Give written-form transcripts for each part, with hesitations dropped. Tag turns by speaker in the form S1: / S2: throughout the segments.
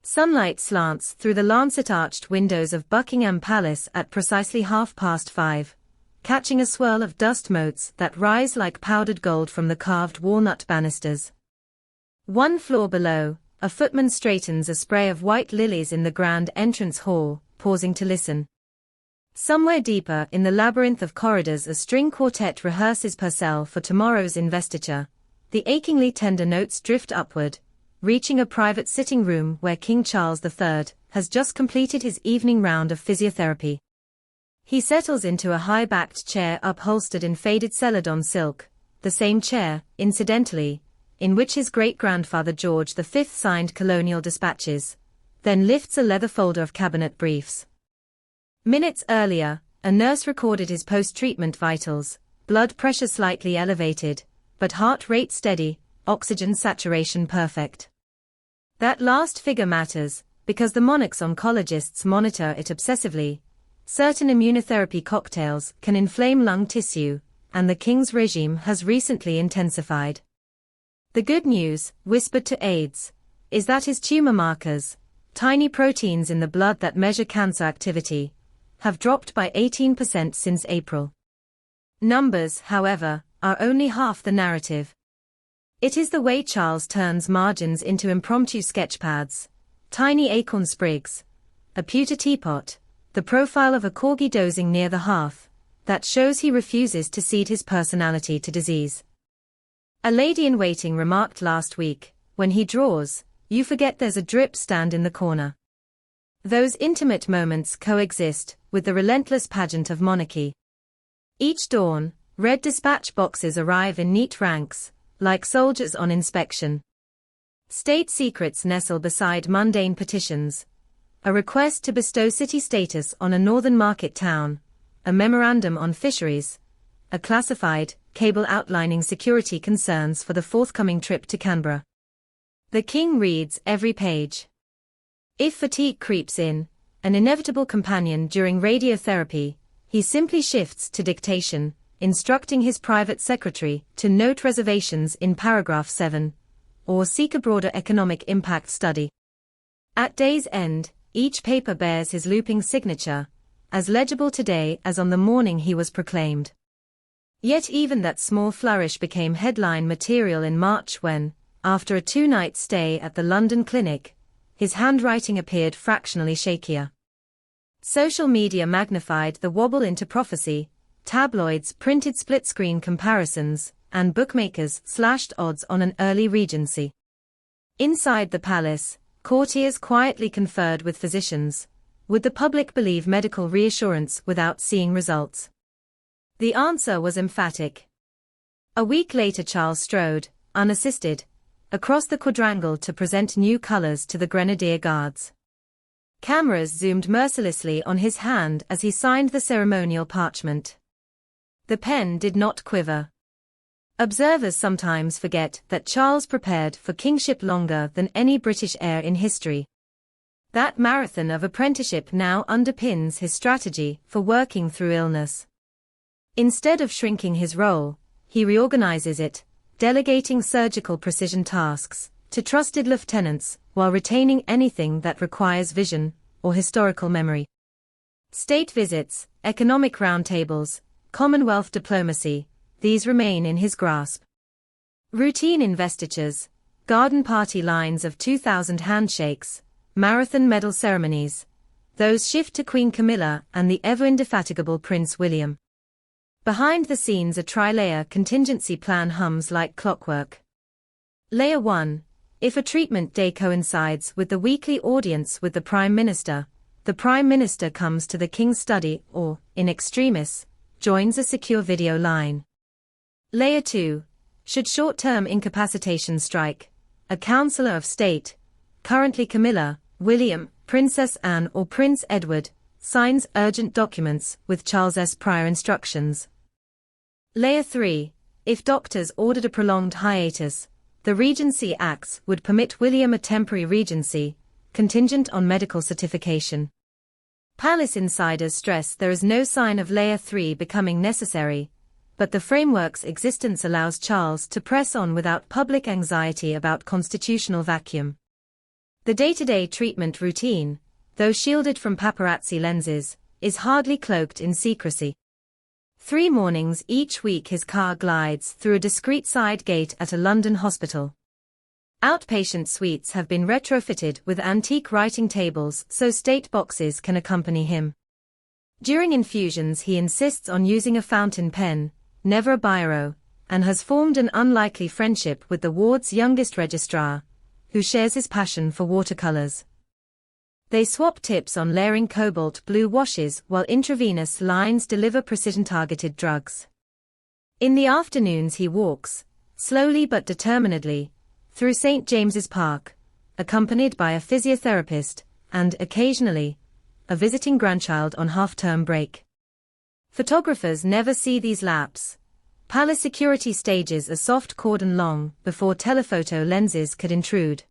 S1: Sunlight slants through the lancet-arched windows of Buckingham Palace at precisely 5:30, catching a swirl of dust motes that rise like powdered gold from the carved walnut banisters. One floor below, a footman straightens a spray of white lilies in the grand entrance hall, pausing to listen. Somewhere deeper in the labyrinth of corridors, a string quartet rehearses Purcell for tomorrow's investiture. The achingly tender notes drift upward, reaching a private sitting room where King Charles III has just completed his evening round of physiotherapy. He settles into a high-backed chair upholstered in faded celadon silk, the same chair, incidentally, in which his great-grandfather George V signed colonial dispatches, then lifts a leather folder of cabinet briefs. Minutes earlier, a nurse recorded his post-treatment vitals, blood pressure slightly elevated, but heart rate steady, oxygen saturation perfect. That last figure matters, because the monarch's oncologists monitor it obsessively. Certain immunotherapy cocktails can inflame lung tissue, and the king's regime has recently intensified. The good news, whispered to aides, is that his tumor markers, tiny proteins in the blood that measure cancer activity, have dropped by 18% since April. Numbers, however, are only half the narrative. It is the way Charles turns margins into impromptu sketchpads, tiny acorn sprigs, a pewter teapot, the profile of a corgi dozing near the hearth, that shows he refuses to cede his personality to disease. A lady-in-waiting remarked last week, when he draws, you forget there's a drip stand in the corner. Those intimate moments coexist with the relentless pageant of monarchy. Each dawn, red dispatch boxes arrive in neat ranks, like soldiers on inspection. State secrets nestle beside mundane petitions. A request to bestow city status on a northern market town, a memorandum on fisheries, a classified cable outlining security concerns for the forthcoming trip to Canberra. The king reads every page. If fatigue creeps in, an inevitable companion during radiotherapy, he simply shifts to dictation, instructing his private secretary to note reservations in paragraph 7, or seek a broader economic impact study. At day's end, each paper bears his looping signature, as legible today as on the morning he was proclaimed. Yet even that small flourish became headline material in March when, after a 2-night stay at the London clinic, his handwriting appeared fractionally shakier. Social media magnified the wobble into prophecy, tabloids printed split-screen comparisons, and bookmakers slashed odds on an early regency. Inside the palace, courtiers quietly conferred with physicians. Would the public believe medical reassurance without seeing results? The answer was emphatic. A week later Charles strode, unassisted, across the quadrangle to present new colors to the Grenadier Guards. Cameras zoomed mercilessly on his hand as he signed the ceremonial parchment. The pen did not quiver. Observers sometimes forget that Charles prepared for kingship longer than any British heir in history. That marathon of apprenticeship now underpins his strategy for working through illness. Instead of shrinking his role, he reorganizes it, delegating surgical precision tasks to trusted lieutenants while retaining anything that requires vision or historical memory. State visits, economic roundtables, Commonwealth diplomacy, these remain in his grasp. Routine investitures, garden party lines of 2,000 handshakes, marathon medal ceremonies, those shift to Queen Camilla and the ever-indefatigable Prince William. Behind the scenes a tri-layer contingency plan hums like clockwork. Layer 1. If a treatment day coincides with the weekly audience with the Prime Minister comes to the King's study or, in extremis, joins a secure video line. Layer 2. Should short-term incapacitation strike, a Councillor of State, currently Camilla, William, Princess Anne or Prince Edward, signs urgent documents with Charles's prior instructions. Layer 3. If doctors ordered a prolonged hiatus, the Regency Acts would permit William a temporary regency, contingent on medical certification. Palace insiders stress there is no sign of Layer 3 becoming necessary, but the framework's existence allows Charles to press on without public anxiety about constitutional vacuum. The day-to-day treatment routine, though shielded from paparazzi lenses, is hardly cloaked in secrecy. 3 mornings each week his car glides through a discreet side gate at a London hospital. Outpatient suites have been retrofitted with antique writing tables so state boxes can accompany him. During infusions he insists on using a fountain pen, never a biro, and has formed an unlikely friendship with the ward's youngest registrar, who shares his passion for watercolors. They swap tips on layering cobalt blue washes while intravenous lines deliver precision-targeted drugs. In the afternoons he walks, slowly but determinedly, through St. James's Park, accompanied by a physiotherapist, and, occasionally, a visiting grandchild on half-term break. Photographers never see these laps. Palace security stages a soft cordon long before telephoto lenses could intrude.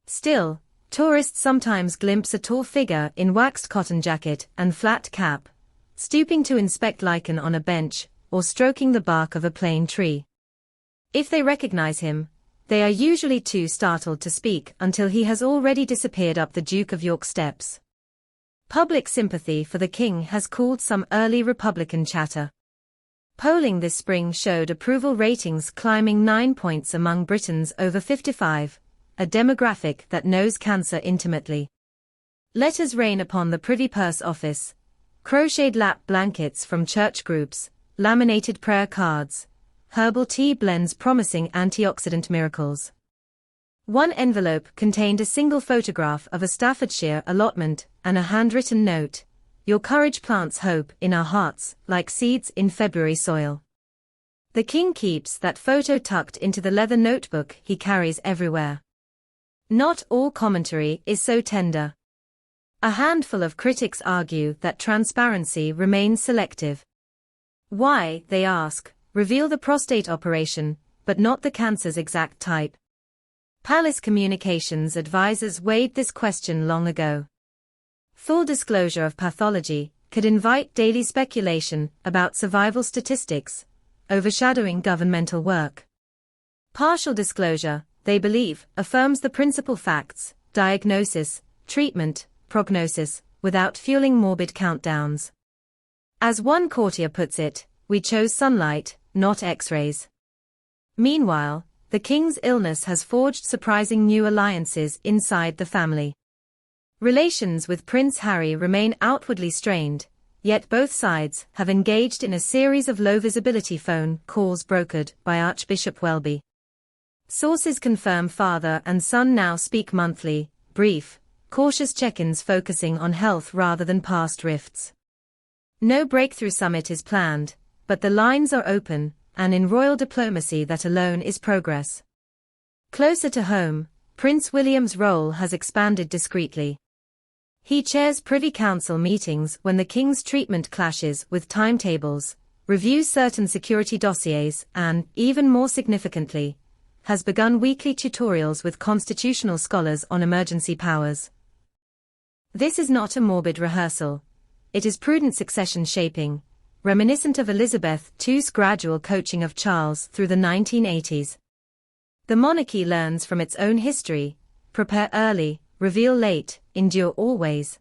S1: Still, tourists sometimes glimpse a tall figure in waxed cotton jacket and flat cap, stooping to inspect lichen on a bench or stroking the bark of a plane tree. If they recognize him, they are usually too startled to speak until he has already disappeared up the Duke of York steps. Public sympathy for the king has cooled some early Republican chatter. Polling this spring showed approval ratings climbing 9 points among Britons over 55, a demographic that knows cancer intimately. Letters rain upon the Privy Purse office, crocheted lap blankets from church groups, laminated prayer cards, herbal tea blends promising antioxidant miracles. One envelope contained a single photograph of a Staffordshire allotment and a handwritten note, "Your courage plants hope in our hearts, like seeds in February soil." The king keeps that photo tucked into the leather notebook he carries everywhere. Not all commentary is so tender. A handful of critics argue that transparency remains selective. Why, they ask, reveal the prostate operation, but not the cancer's exact type? Palace communications advisors weighed this question long ago. Full disclosure of pathology could invite daily speculation about survival statistics, overshadowing governmental work. Partial disclosure, they believe, affirms the principal facts, diagnosis, treatment, prognosis, without fueling morbid countdowns. As one courtier puts it, we chose sunlight, not X-rays. Meanwhile, the king's illness has forged surprising new alliances inside the family. Relations with Prince Harry remain outwardly strained, yet both sides have engaged in a series of low-visibility phone calls brokered by Archbishop Welby. Sources confirm father and son now speak monthly, brief, cautious check-ins focusing on health rather than past rifts. No breakthrough summit is planned, but the lines are open, and in royal diplomacy that alone is progress. Closer to home, Prince William's role has expanded discreetly. He chairs Privy Council meetings when the King's treatment clashes with timetables, reviews certain security dossiers and, even more significantly, has begun weekly tutorials with constitutional scholars on emergency powers. This is not a morbid rehearsal. It is prudent succession shaping, reminiscent of Elizabeth II's gradual coaching of Charles through the 1980s. The monarchy learns from its own history, prepare early, reveal late, endure always.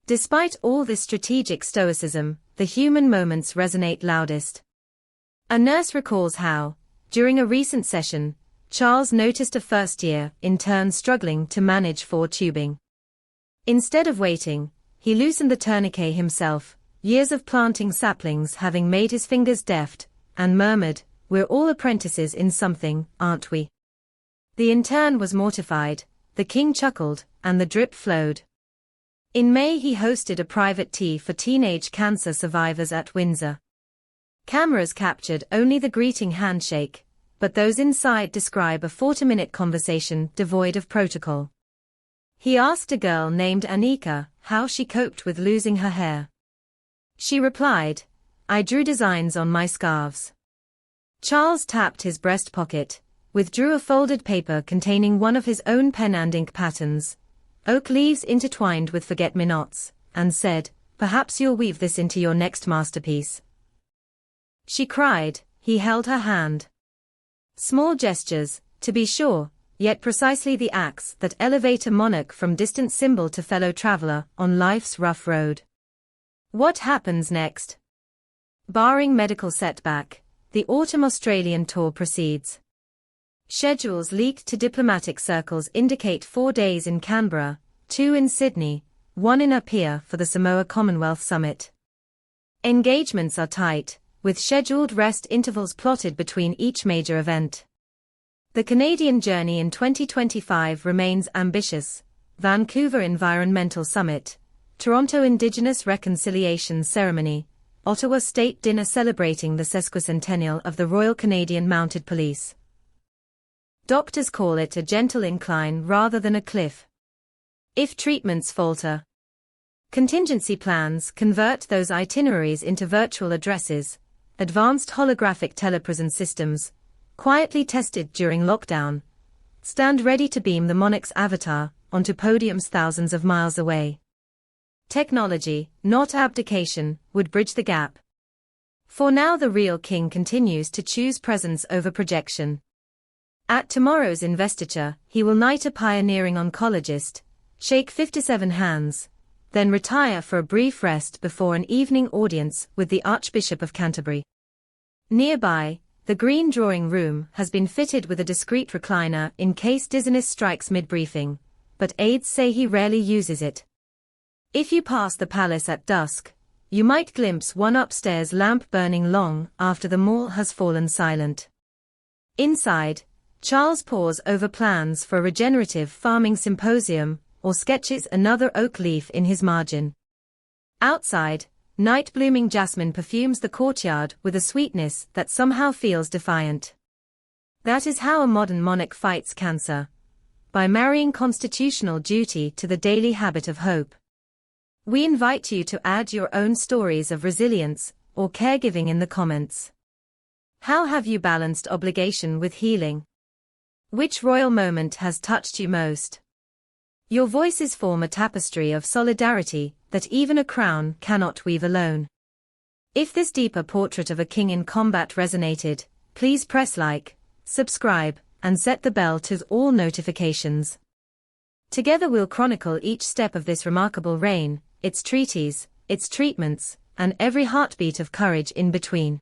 S1: Despite all this strategic stoicism, the human moments resonate loudest. A nurse recalls how, during a recent session, Charles noticed a first-year intern struggling to manage 4 tubing. Instead of waiting, he loosened the tourniquet himself, years of planting saplings having made his fingers deft, and murmured, "We're all apprentices in something, aren't we?" The intern was mortified, the king chuckled, and the drip flowed. In May he hosted a private tea for teenage cancer survivors at Windsor. Cameras captured only the greeting handshake, but those inside describe a 40-minute conversation devoid of protocol. He asked a girl named Anika how she coped with losing her hair. She replied, "I drew designs on my scarves." Charles tapped his breast pocket, withdrew a folded paper containing one of his own pen and ink patterns, oak leaves intertwined with forget-me-nots, and said, "Perhaps you'll weave this into your next masterpiece." She cried, he held her hand. Small gestures, to be sure, yet precisely the acts that elevate a monarch from distant symbol to fellow traveler on life's rough road. What happens next? Barring medical setback, the autumn Australian tour proceeds. Schedules leaked to diplomatic circles indicate 4 days in Canberra, 2 in Sydney, 1 in Apia for the Samoa Commonwealth Summit. Engagements are tight, with scheduled rest intervals plotted between each major event. The Canadian journey in 2025 remains ambitious: Vancouver Environmental Summit, Toronto Indigenous Reconciliation Ceremony, Ottawa State Dinner celebrating the sesquicentennial of the Royal Canadian Mounted Police. Doctors call it a gentle incline rather than a cliff. If treatments falter, contingency plans convert those itineraries into virtual addresses. Advanced holographic telepresence systems, quietly tested during lockdown, stand ready to beam the monarch's avatar onto podiums thousands of miles away. Technology, not abdication, would bridge the gap. For now, the real king continues to choose presence over projection. At tomorrow's investiture, he will knight a pioneering oncologist, shake 57 hands, then retire for a brief rest before an evening audience with the Archbishop of Canterbury. Nearby, the green drawing room has been fitted with a discreet recliner in case dizziness strikes mid-briefing, but aides say he rarely uses it. If you pass the palace at dusk, you might glimpse one upstairs lamp burning long after the mall has fallen silent. Inside, Charles pores over plans for a regenerative farming symposium or sketches another oak leaf in his margin. Outside, night-blooming jasmine perfumes the courtyard with a sweetness that somehow feels defiant. That is how a modern monarch fights cancer, by marrying constitutional duty to the daily habit of hope. We invite you to add your own stories of resilience or caregiving in the comments. How have you balanced obligation with healing? Which royal moment has touched you most? Your voices form a tapestry of solidarity that even a crown cannot weave alone. If this deeper portrait of a king in combat resonated, please press like, subscribe, and set the bell to all notifications. Together we'll chronicle each step of this remarkable reign, its treaties, its treatments, and every heartbeat of courage in between.